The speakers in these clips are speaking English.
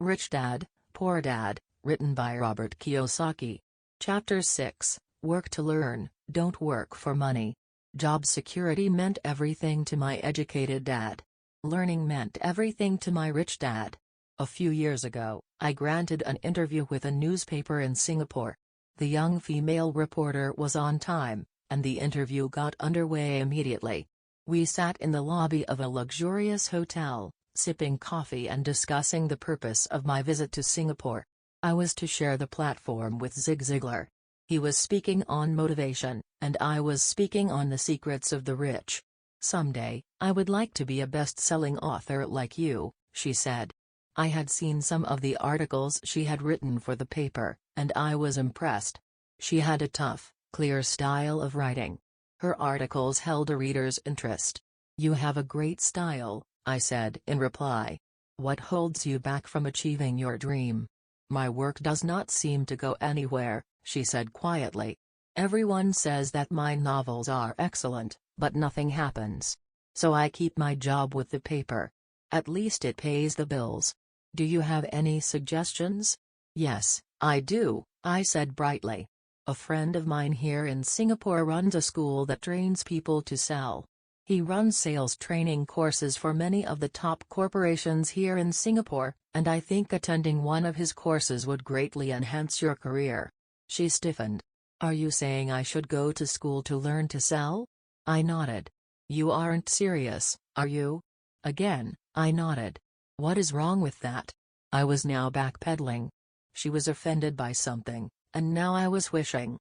Rich Dad, Poor Dad, written by Robert Kiyosaki. Chapter 6, Work to Learn, Don't Work for Money. Job security meant everything to my educated dad. Learning meant everything to my rich dad. A few years ago, I granted an interview with a newspaper in Singapore. The young female reporter was on time, and the interview got underway immediately. We sat in the lobby of a luxurious hotel, sipping coffee and discussing the purpose of my visit to Singapore. I was to share the platform with Zig Ziglar. He was speaking on motivation, and I was speaking on the secrets of the rich. "Someday, I would like to be a best-selling author like you," she said. I had seen some of the articles she had written for the paper, and I was impressed. She had a tough, clear style of writing. Her articles held a reader's interest. "You have a great style," I said in reply. "What holds you back from achieving your dream?" "My work does not seem to go anywhere," she said quietly. "Everyone says that my novels are excellent, but nothing happens. So I keep my job with the paper. At least it pays the bills. Do you have any suggestions?" "Yes, I do," I said brightly. "A friend of mine here in Singapore runs a school that trains people to sell. He runs sales training courses for many of the top corporations here in Singapore, and I think attending one of his courses would greatly enhance your career." She stiffened. "Are you saying I should go to school to learn to sell?" I nodded. "You aren't serious, are you?" Again, I nodded. "What is wrong with that?" I was now backpedaling. She was offended by something, and now I was wishing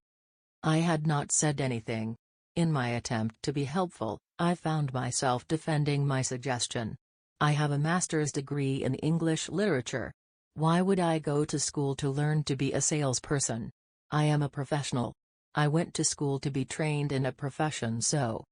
I had not said anything. In my attempt to be helpful, I found myself defending my suggestion. "I have a master's degree in English literature. Why would I go to school to learn to be a salesperson? I am a professional. I went to school to be trained in a profession so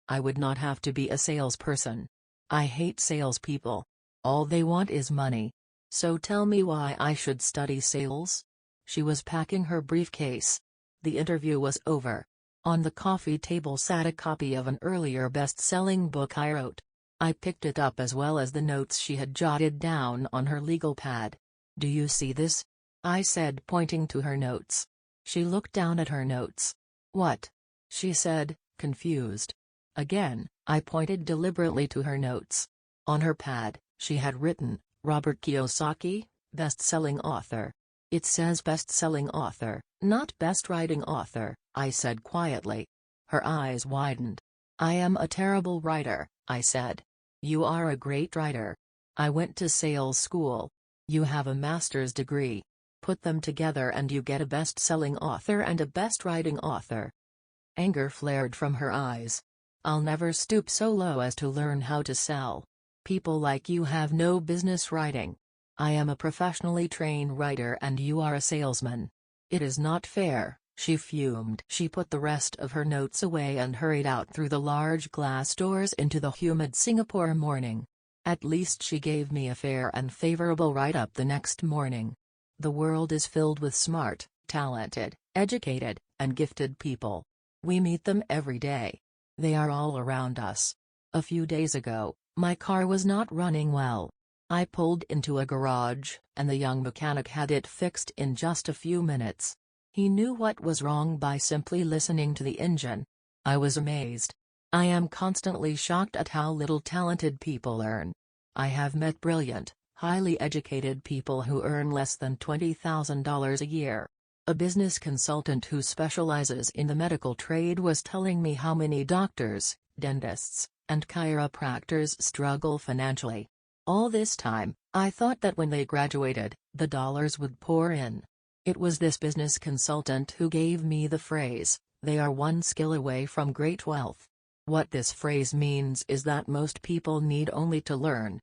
I would not have to be a salesperson. I hate salespeople. All they want is money. So tell me why I should study sales?" She was packing her briefcase. The interview was over. On the coffee table sat a copy of an earlier best-selling book I wrote. I picked it up as well as the notes she had jotted down on her legal pad. "Do you see this?" I said, pointing to her notes. She looked down at her notes. "What?" she said, confused. Again, I pointed deliberately to her notes. On her pad, she had written, "Robert Kiyosaki, best-selling author." "It says best-selling author, not best-writing author," I said quietly. Her eyes widened. "I am a terrible writer," I said. "You are a great writer. I went to sales school. You have a master's degree. Put them together and you get a best-selling author and a best-writing author." Anger flared from her eyes. "I'll never stoop so low as to learn how to sell. People like you have no business writing. I am a professionally trained writer and you are a salesman. It is not fair," she fumed. She put the rest of her notes away and hurried out through the large glass doors into the humid Singapore morning. At least she gave me a fair and favorable write-up the next morning. The world is filled with smart, talented, educated, and gifted people. We meet them every day. They are all around us. A few days ago, my car was not running well. I pulled into a garage, and the young mechanic had it fixed in just a few minutes. He knew what was wrong by simply listening to the engine. I was amazed. I am constantly shocked at how little talented people earn. I have met brilliant, highly educated people who earn less than $20,000 a year. A business consultant who specializes in the medical trade was telling me how many doctors, dentists, and chiropractors struggle financially. All this time, I thought that when they graduated, the dollars would pour in. It was this business consultant who gave me the phrase, "They are one skill away from great wealth." What this phrase means is that most people need only to learn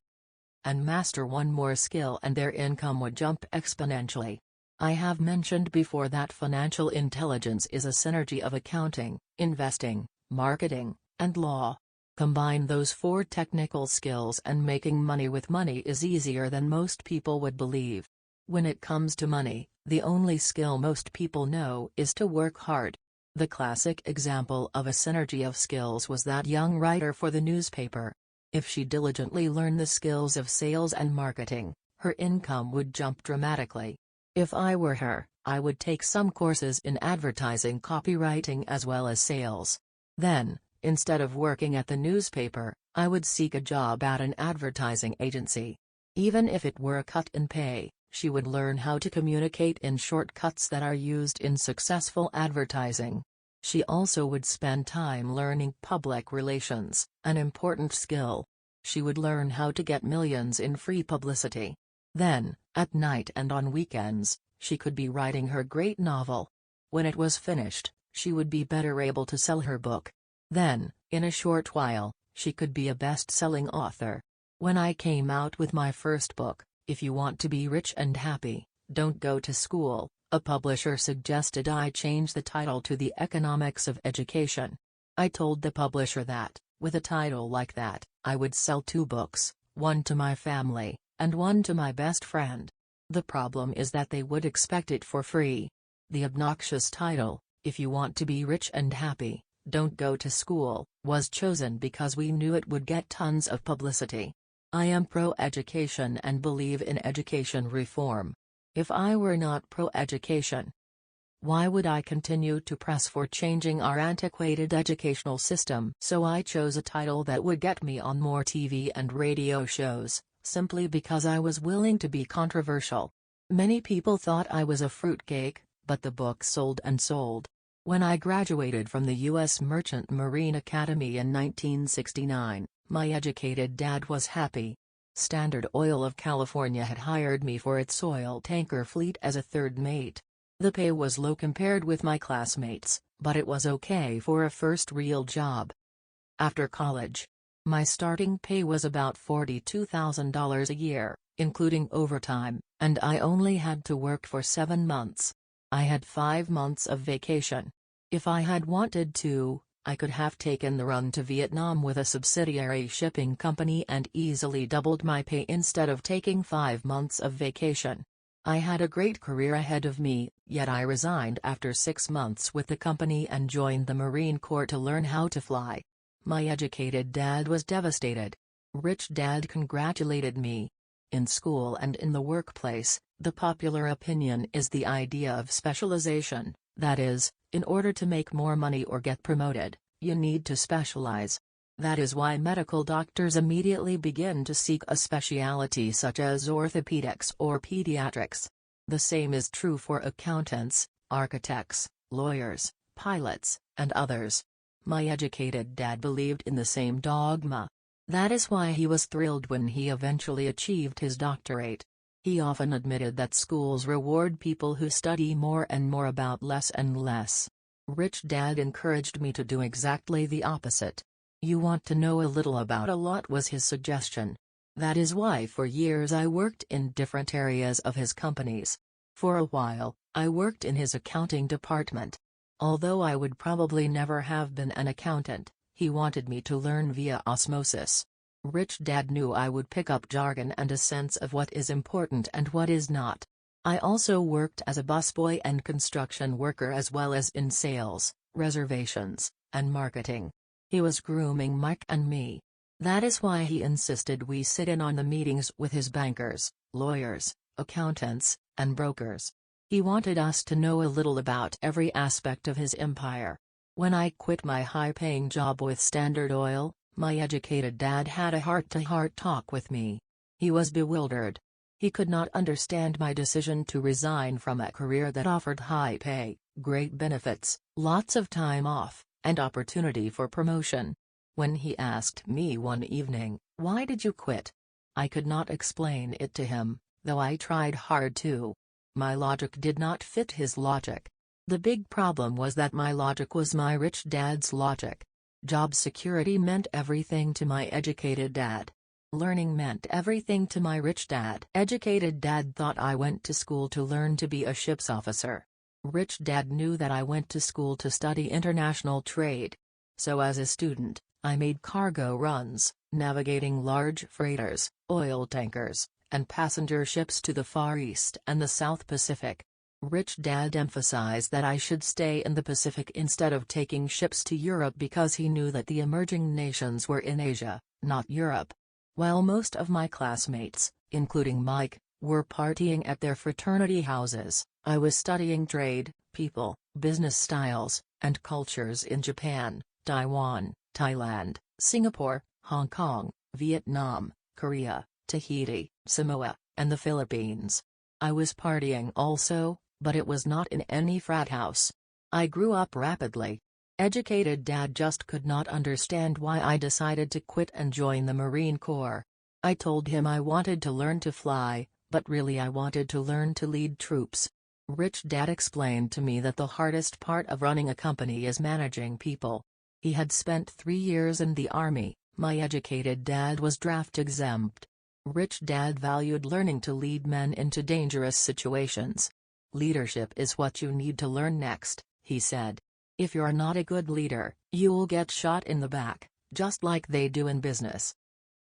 and master one more skill and their income would jump exponentially. I have mentioned before that financial intelligence is a synergy of accounting, investing, marketing, and law. Combine those four technical skills and making money with money is easier than most people would believe. When it comes to money, the only skill most people know is to work hard. The classic example of a synergy of skills was that young writer for the newspaper. If she diligently learned the skills of sales and marketing, her income would jump dramatically. If I were her, I would take some courses in advertising copywriting as well as sales. Then, instead of working at the newspaper, I would seek a job at an advertising agency. Even if it were a cut in pay, she would learn how to communicate in shortcuts that are used in successful advertising. She also would spend time learning public relations, an important skill. She would learn how to get millions in free publicity. Then, at night and on weekends, she could be writing her great novel. When it was finished, she would be better able to sell her book. Then, in a short while, she could be a best-selling author. When I came out with my first book, If You Want to Be Rich and Happy, Don't Go to School, a publisher suggested I change the title to The Economics of Education. I told the publisher that, with a title like that, I would sell 2 books, one to my family, and one to my best friend. The problem is that they would expect it for free. The obnoxious title, If You Want to Be Rich and Happy, Don't Go to School, was chosen because we knew it would get tons of publicity. I am pro-education and believe in education reform. If I were not pro-education, why would I continue to press for changing our antiquated educational system? So I chose a title that would get me on more TV and radio shows, simply because I was willing to be controversial. Many people thought I was a fruitcake, but the book sold and sold. When I graduated from the U.S. Merchant Marine Academy in 1969, my educated dad was happy. Standard Oil of California had hired me for its oil tanker fleet as a third mate. The pay was low compared with my classmates, but it was okay for a first real job. After college, my starting pay was about $42,000 a year, including overtime, and I only had to work for 7 months. I had 5 months of vacation. If I had wanted to, I could have taken the run to Vietnam with a subsidiary shipping company and easily doubled my pay instead of taking 5 months of vacation. I had a great career ahead of me, yet I resigned after 6 months with the company and joined the Marine Corps to learn how to fly. My educated dad was devastated. Rich Dad congratulated me. In school and in the workplace, the popular opinion is the idea of specialization, that is, in order to make more money or get promoted, you need to specialize. That is why medical doctors immediately begin to seek a specialty such as orthopedics or pediatrics. The same is true for accountants, architects, lawyers, pilots, and others. My educated dad believed in the same dogma. That is why he was thrilled when he eventually achieved his doctorate. He often admitted that schools reward people who study more and more about less and less. Rich Dad encouraged me to do exactly the opposite. You want to know a little about a lot was his suggestion. That is why for years I worked in different areas of his companies. For a while, I worked in his accounting department. Although I would probably never have been an accountant, he wanted me to learn via osmosis. Rich Dad knew I would pick up jargon and a sense of what is important and what is not. I also worked as a busboy and construction worker as well as in sales, reservations, and marketing. He was grooming Mike and me. That is why he insisted we sit in on the meetings with his bankers, lawyers, accountants, and brokers. He wanted us to know a little about every aspect of his empire. When I quit my high-paying job with Standard Oil, my educated dad had a heart-to-heart talk with me. He was bewildered. He could not understand my decision to resign from a career that offered high pay, great benefits, lots of time off, and opportunity for promotion. When he asked me one evening, "Why did you quit?" I could not explain it to him, though I tried hard to. My logic did not fit his logic. The big problem was that my logic was my rich dad's logic. Job security meant everything to my educated dad. Learning meant everything to my rich dad. Educated dad thought I went to school to learn to be a ship's officer. Rich dad knew that I went to school to study international trade. So as a student, I made cargo runs, navigating large freighters, oil tankers, and passenger ships to the Far East and the South Pacific. Rich Dad emphasized that I should stay in the Pacific instead of taking ships to Europe because he knew that the emerging nations were in Asia, not Europe. While most of my classmates, including Mike, were partying at their fraternity houses. I was studying trade, people, business styles, and cultures in Japan, Taiwan, Thailand, Singapore, Hong Kong, Vietnam, Korea, Tahiti, Samoa, and the Philippines. I was partying also, but it was not in any frat house. I grew up rapidly. Educated dad just could not understand why I decided to quit and join the Marine Corps. I told him I wanted to learn to fly, but really I wanted to learn to lead troops. Rich Dad explained to me that the hardest part of running a company is managing people. He had spent 3 years in the Army. My educated dad was draft exempt. Rich Dad valued learning to lead men into dangerous situations. Leadership is what you need to learn next, he said. If you're not a good leader, you'll get shot in the back, just like they do in business.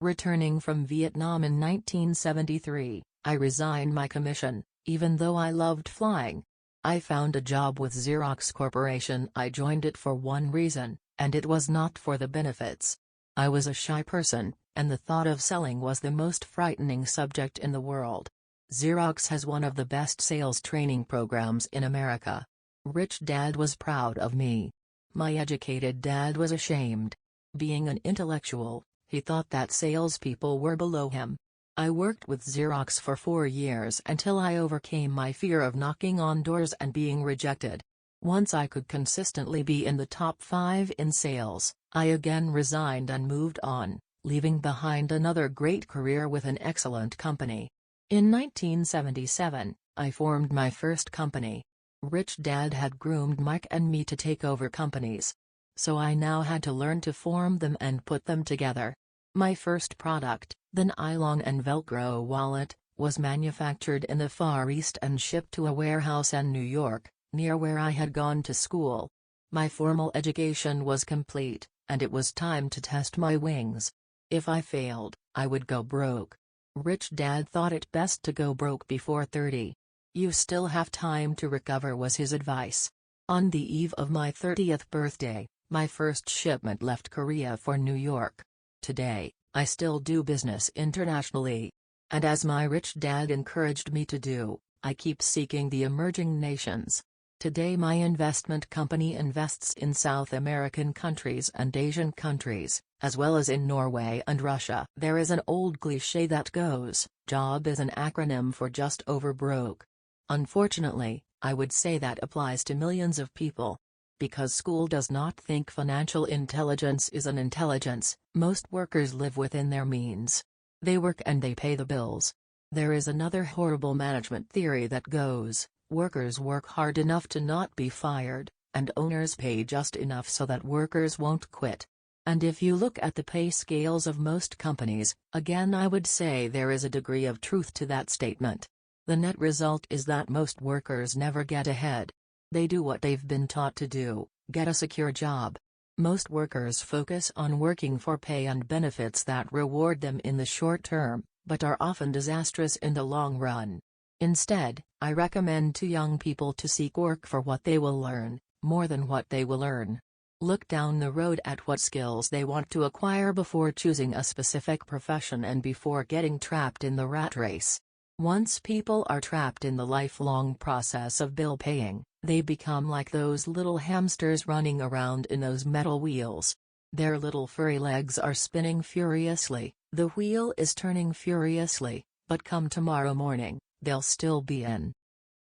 Returning from Vietnam in 1973, I resigned my commission, even though I loved flying. I found a job with Xerox Corporation. I joined it for one reason, and it was not for the benefits. I was a shy person, and the thought of selling was the most frightening subject in the world. Xerox has one of the best sales training programs in America. Rich Dad was proud of me. My educated dad was ashamed. Being an intellectual, he thought that salespeople were below him. I worked with Xerox for 4 years until I overcame my fear of knocking on doors and being rejected. Once I could consistently be in the top 5 in sales, I again resigned and moved on, leaving behind another great career with an excellent company. In 1977, I formed my first company. Rich Dad had groomed Mike and me to take over companies. So I now had to learn to form them and put them together. My first product, the nylon and Velcro wallet, was manufactured in the Far East and shipped to a warehouse in New York, near where I had gone to school. My formal education was complete, and it was time to test my wings. If I failed, I would go broke. Rich Dad thought it best to go broke before 30. You still have time to recover, was his advice. On the eve of my 30th birthday, my first shipment left Korea for New York. Today, I still do business internationally. And as my rich dad encouraged me to do, I keep seeking the emerging nations. Today my investment company invests in South American countries and Asian countries, as well as in Norway and Russia. There is an old cliché that goes, "Job is an acronym for just over broke." Unfortunately, I would say that applies to millions of people. Because school does not think financial intelligence is an intelligence, most workers live within their means. They work and they pay the bills. There is another horrible management theory that goes, workers work hard enough to not be fired, and owners pay just enough so that workers won't quit. And if you look at the pay scales of most companies, again I would say there is a degree of truth to that statement. The net result is that most workers never get ahead. They do what they've been taught to do, get a secure job. Most workers focus on working for pay and benefits that reward them in the short term, but are often disastrous in the long run. Instead, I recommend to young people to seek work for what they will learn, more than what they will earn. Look down the road at what skills they want to acquire before choosing a specific profession and before getting trapped in the rat race. Once people are trapped in the lifelong process of bill paying, they become like those little hamsters running around in those metal wheels. Their little furry legs are spinning furiously, the wheel is turning furiously, but come tomorrow morning, they'll still be in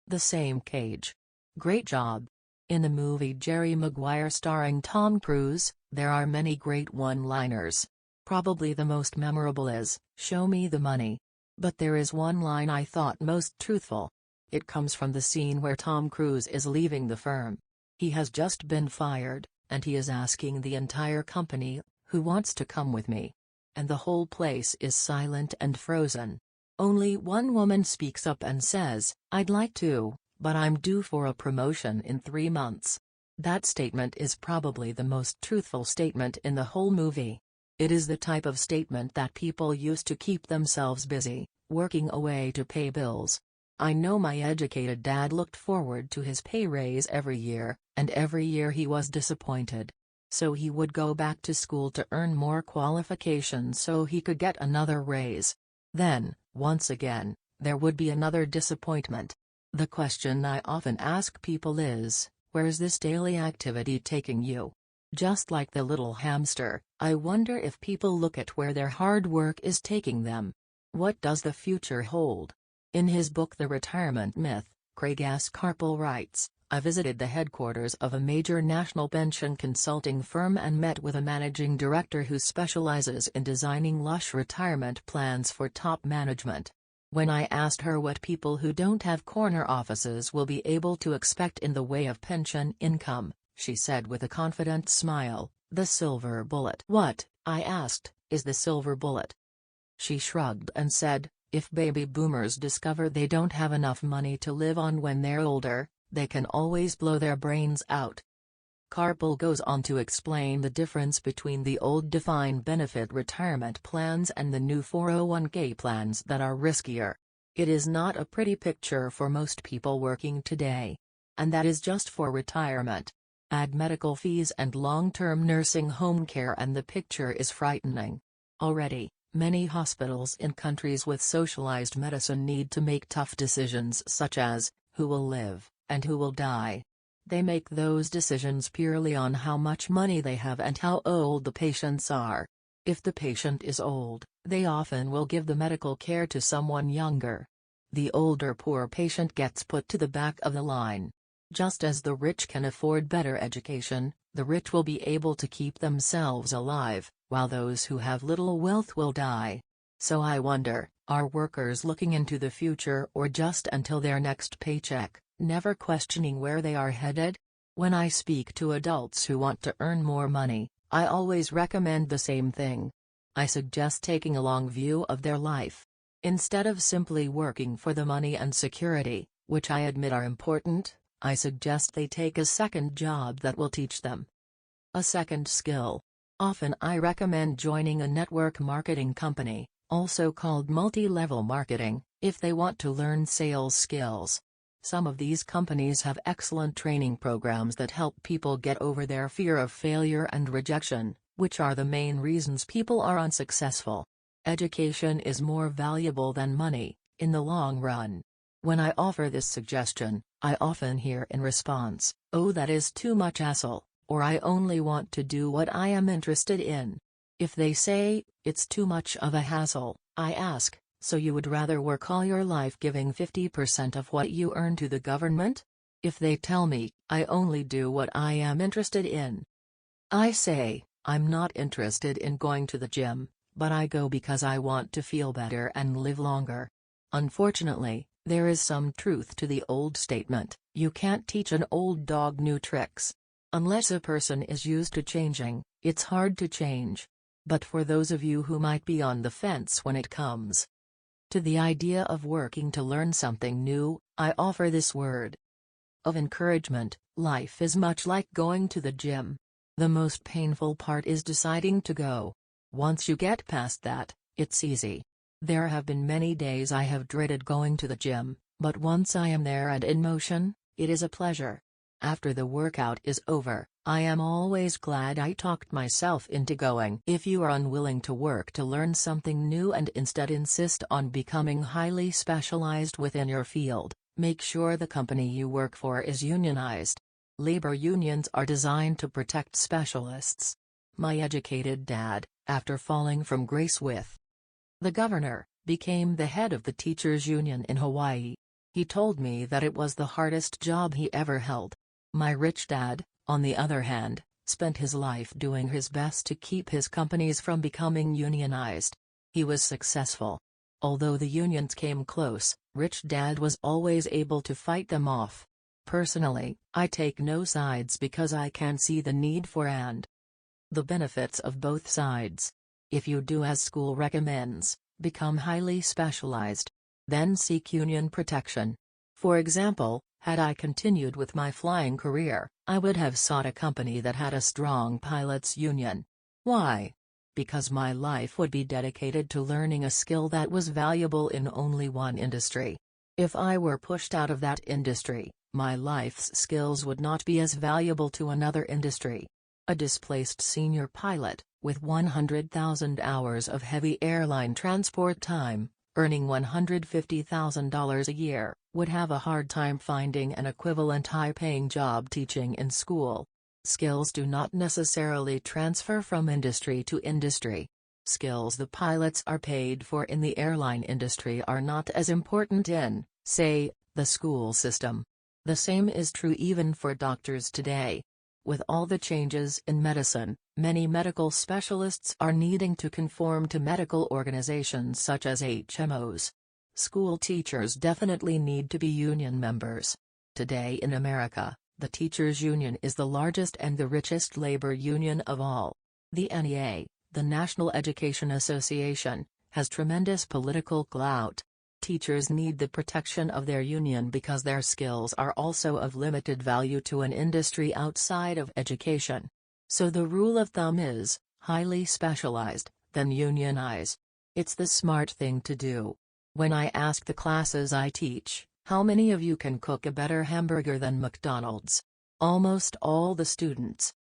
the same cage. Great job. In the movie Jerry Maguire starring Tom Cruise, there are many great one-liners. Probably the most memorable is, "Show me the money." But there is one line I thought most truthful. It comes from the scene where Tom Cruise is leaving the firm. He has just been fired, and he is asking the entire company, "Who wants to come with me?" And the whole place is silent and frozen. Only one woman speaks up and says, "I'd like to, but I'm due for a promotion in 3 months." That statement is probably the most truthful statement in the whole movie. It is the type of statement that people use to keep themselves busy, working away to pay bills. I know my educated dad looked forward to his pay raise every year, and every year he was disappointed. So he would go back to school to earn more qualifications so he could get another raise. Then, once again, there would be another disappointment. The question I often ask people is, where's this daily activity taking you? Just like the little hamster, I wonder if people look at where their hard work is taking them. What does the future hold? In his book The Retirement Myth, Craig S. Carpel writes, I visited the headquarters of a major national pension consulting firm and met with a managing director who specializes in designing lush retirement plans for top management. When I asked her what people who don't have corner offices will be able to expect in the way of pension income, she said with a confident smile, the silver bullet. What, I asked, is the silver bullet? She shrugged and said, if baby boomers discover they don't have enough money to live on when they're older, they can always blow their brains out. Carpel goes on to explain the difference between the old defined benefit retirement plans and the new 401k plans that are riskier. It is not a pretty picture for most people working today. And that is just for retirement. Add medical fees and long-term nursing home care and the picture is frightening. Already, many hospitals in countries with socialized medicine need to make tough decisions such as, who will live, and who will die. They make those decisions purely on how much money they have and how old the patients are. If the patient is old, they often will give the medical care to someone younger. The older poor patient gets put to the back of the line. Just as the rich can afford better education, the rich will be able to keep themselves alive, while those who have little wealth will die. So I wonder, are workers looking into the future or just until their next paycheck, never questioning where they are headed? When I speak to adults who want to earn more money, I always recommend the same thing. I suggest taking a long view of their life. Instead of simply working for the money and security, which I admit are important, I suggest they take a second job that will teach them a second skill. Often I recommend joining a network marketing company, also called multi-level marketing, if they want to learn sales skills. Some of these companies have excellent training programs that help people get over their fear of failure and rejection, which are the main reasons people are unsuccessful. Education is more valuable than money, in the long run. When I offer this suggestion, I often hear in response, oh, that is too much hassle, or I only want to do what I am interested in. If they say, it's too much of a hassle, I ask, so you would rather work all your life giving 50% of what you earn to the government? If they tell me, I only do what I am interested in, I say, I'm not interested in going to the gym, but I go because I want to feel better and live longer. Unfortunately, there is some truth to the old statement, you can't teach an old dog new tricks. Unless a person is used to changing, it's hard to change. But for those of you who might be on the fence when it comes to the idea of working to learn something new, I offer this word of encouragement. Life is much like going to the gym. The most painful part is deciding to go. Once you get past that, it's easy. There have been many days I have dreaded going to the gym, but once I am there and in motion, it is a pleasure. After the workout is over, I am always glad I talked myself into going. If you are unwilling to work to learn something new and instead insist on becoming highly specialized within your field, make sure the company you work for is unionized. Labor unions are designed to protect specialists. My educated dad, after falling from grace with the governor, became the head of the teachers' union in Hawaii. He told me that it was the hardest job he ever held. My rich dad, on the other hand, spent his life doing his best to keep his companies from becoming unionized. He was successful. Although the unions came close, Rich Dad was always able to fight them off. Personally, I take no sides because I can see the need for and the benefits of both sides. If you do as school recommends, become highly specialized. Then seek union protection. For example, had I continued with my flying career, I would have sought a company that had a strong pilots' union. Why? Because my life would be dedicated to learning a skill that was valuable in only one industry. If I were pushed out of that industry, my life's skills would not be as valuable to another industry. A displaced senior pilot, with 100,000 hours of heavy airline transport time, earning $150,000 a year, would have a hard time finding an equivalent high-paying job teaching in school. Skills do not necessarily transfer from industry to industry. Skills the pilots are paid for in the airline industry are not as important in, say, the school system. The same is true even for doctors today. With all the changes in medicine, many medical specialists are needing to conform to medical organizations such as HMOs. School teachers definitely need to be union members. Today in America, the teachers' union is the largest and the richest labor union of all. The NEA, the National Education Association, has tremendous political clout. Teachers need the protection of their union because their skills are also of limited value to an industry outside of education. So the rule of thumb is, highly specialized, then unionize. It's the smart thing to do. When I ask the classes I teach, how many of you can cook a better hamburger than McDonald's? Almost all the students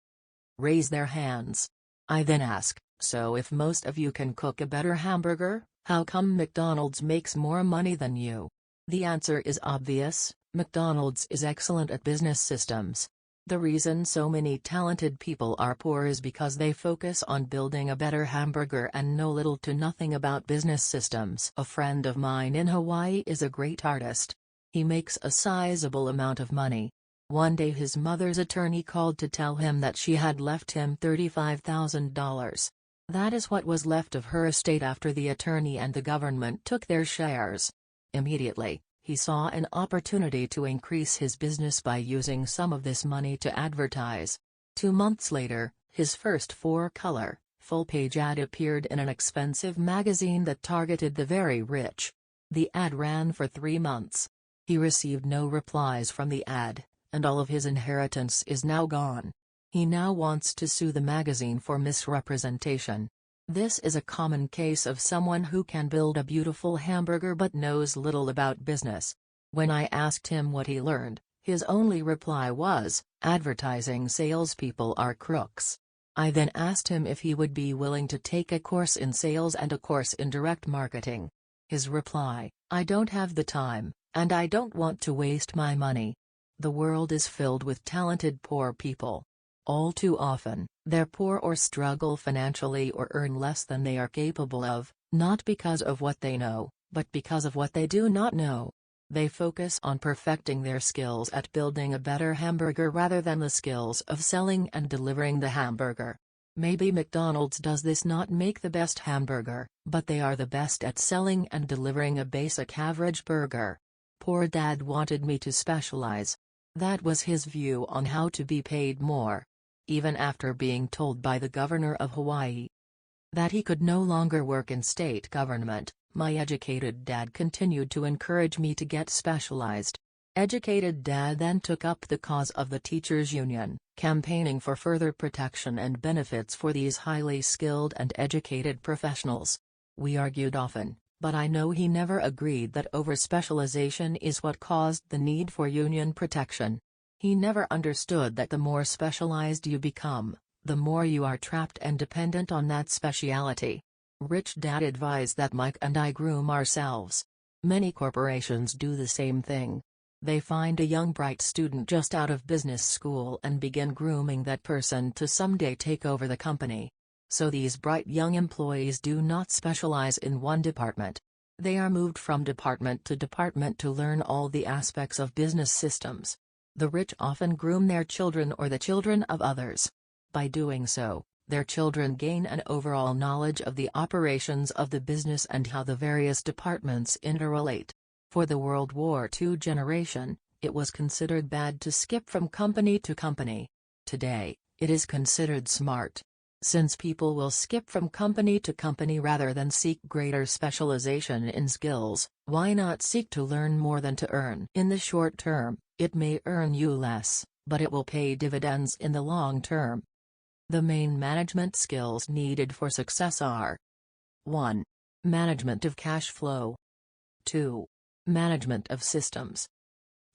raise their hands. I then ask, so if most of you can cook a better hamburger, how come McDonald's makes more money than you? The answer is obvious: McDonald's is excellent at business systems. The reason so many talented people are poor is because they focus on building a better hamburger and know little to nothing about business systems. A friend of mine in Hawaii is a great artist. He makes a sizable amount of money. One day his mother's attorney called to tell him that she had left him $35,000. That is what was left of her estate after the attorney and the government took their shares. Immediately, he saw an opportunity to increase his business by using some of this money to advertise. 2 months later, his first 4-color, full-page ad appeared in an expensive magazine that targeted the very rich. The ad ran for 3 months. He received no replies from the ad, and all of his inheritance is now gone. He now wants to sue the magazine for misrepresentation. This is a common case of someone who can build a beautiful hamburger but knows little about business. When I asked him what he learned, his only reply was, "Advertising salespeople are crooks." I then asked him if he would be willing to take a course in sales and a course in direct marketing. His reply, "I don't have the time, and I don't want to waste my money." The world is filled with talented poor people. All too often, they're poor or struggle financially or earn less than they are capable of, not because of what they know, but because of what they do not know. They focus on perfecting their skills at building a better hamburger rather than the skills of selling and delivering the hamburger. Maybe McDonald's does this not make the best hamburger, but they are the best at selling and delivering a basic average burger. Poor Dad wanted me to specialize. That was his view on how to be paid more. Even after being told by the governor of Hawaii that he could no longer work in state government, my educated dad continued to encourage me to get specialized. Educated Dad then took up the cause of the teachers' union, campaigning for further protection and benefits for these highly skilled and educated professionals. We argued often, but I know he never agreed that overspecialization is what caused the need for union protection. He never understood that the more specialized you become, the more you are trapped and dependent on that specialty. Rich Dad advised that Mike and I groom ourselves. Many corporations do the same thing. They find a young bright student just out of business school and begin grooming that person to someday take over the company. So these bright young employees do not specialize in one department. They are moved from department to learn all the aspects of business systems. The rich often groom their children or the children of others. By doing so, their children gain an overall knowledge of the operations of the business and how the various departments interrelate. For the World War II generation, it was considered bad to skip from company to company. Today, it is considered smart. Since people will skip from company to company rather than seek greater specialization in skills, why not seek to learn more than to earn? In the short term, it may earn you less, but it will pay dividends in the long term. The main management skills needed for success are: 1. Management of cash flow. 2. Management of systems.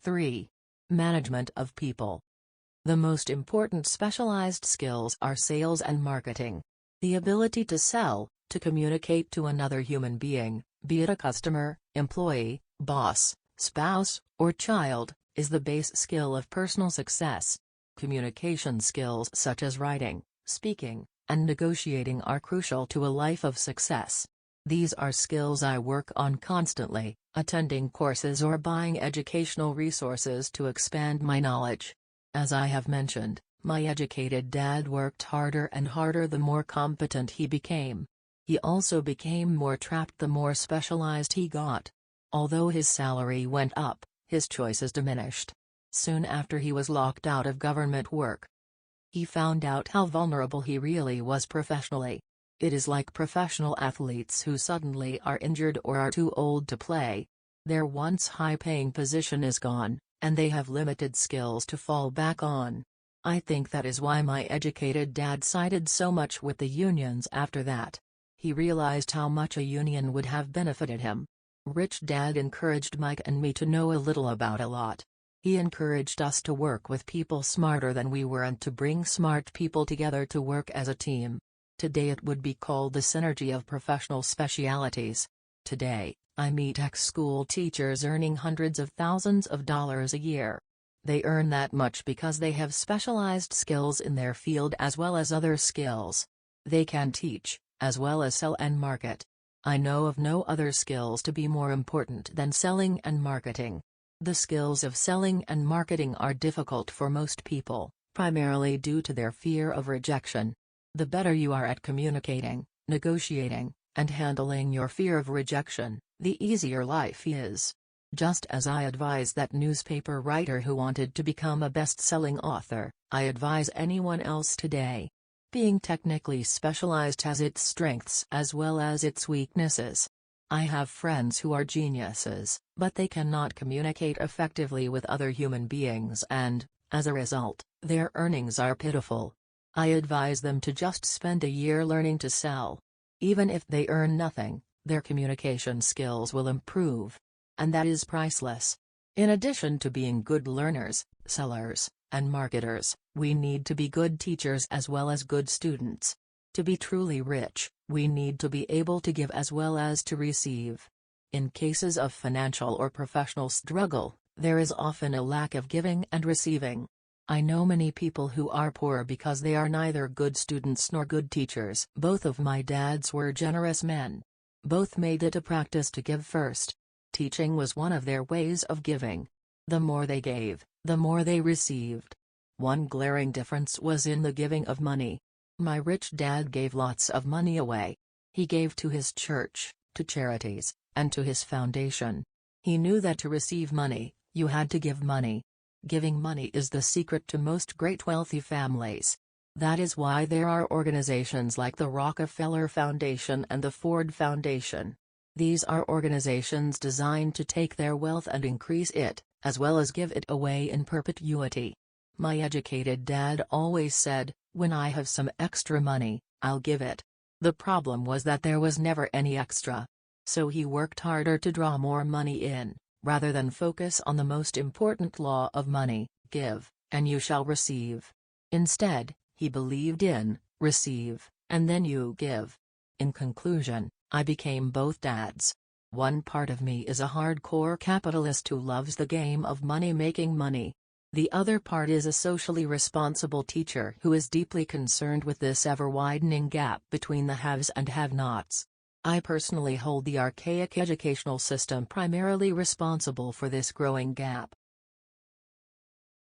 3. Management of people. The most important specialized skills are sales and marketing. The ability to sell, to communicate to another human being, be it a customer, employee, boss, spouse, or child, is the base skill of personal success. Communication skills such as writing, speaking, and negotiating are crucial to a life of success. These are skills I work on constantly, attending courses or buying educational resources to expand my knowledge. As I have mentioned, my educated dad worked harder and harder the more competent he became. He also became more trapped the more specialized he got. Although his salary went up, his choices diminished. Soon after he was locked out of government work. He found out how vulnerable he really was professionally. It is like professional athletes who suddenly are injured or are too old to play. Their once high-paying position is gone, and they have limited skills to fall back on. I think that is why my educated dad sided so much with the unions after that. He realized how much a union would have benefited him. Rich Dad encouraged Mike and me to know a little about a lot. He encouraged us to work with people smarter than we were and to bring smart people together to work as a team. Today it would be called the synergy of professional specialities. Today, I meet ex-school teachers earning hundreds of thousands of dollars a year. They earn that much because they have specialized skills in their field as well as other skills. They can teach, as well as sell and market. I know of no other skills to be more important than selling and marketing. The skills of selling and marketing are difficult for most people, primarily due to their fear of rejection. The better you are at communicating, negotiating, and handling your fear of rejection, the easier life is. Just as I advise that newspaper writer who wanted to become a best-selling author, I advise anyone else today. Being technically specialized has its strengths as well as its weaknesses. I have friends who are geniuses, but they cannot communicate effectively with other human beings and, as a result, their earnings are pitiful. I advise them to just spend a year learning to sell. Even if they earn nothing, their communication skills will improve. And that is priceless. In addition to being good learners, sellers, and marketers, we need to be good teachers as well as good students. To be truly rich, we need to be able to give as well as to receive. In cases of financial or professional struggle, there is often a lack of giving and receiving. I know many people who are poor because they are neither good students nor good teachers. Both of my dads were generous men. Both made it a practice to give first. Teaching was one of their ways of giving. The more they gave, the more they received. One glaring difference was in the giving of money. My rich dad gave lots of money away. He gave to his church, to charities, and to his foundation. He knew that to receive money, you had to give money. Giving money is the secret to most great wealthy families. That is why there are organizations like the Rockefeller Foundation and the Ford Foundation. These are organizations designed to take their wealth and increase it, as well as give it away in perpetuity. My educated dad always said, "When I have some extra money, I'll give it." The problem was that there was never any extra. So he worked harder to draw more money in, rather than focus on the most important law of money: give, and you shall receive. Instead, he believed in, receive, and then you give. In conclusion, I became both dads. One part of me is a hardcore capitalist who loves the game of money, making money. The other part is a socially responsible teacher who is deeply concerned with this ever-widening gap between the haves and have-nots. I personally hold the archaic educational system primarily responsible for this growing gap.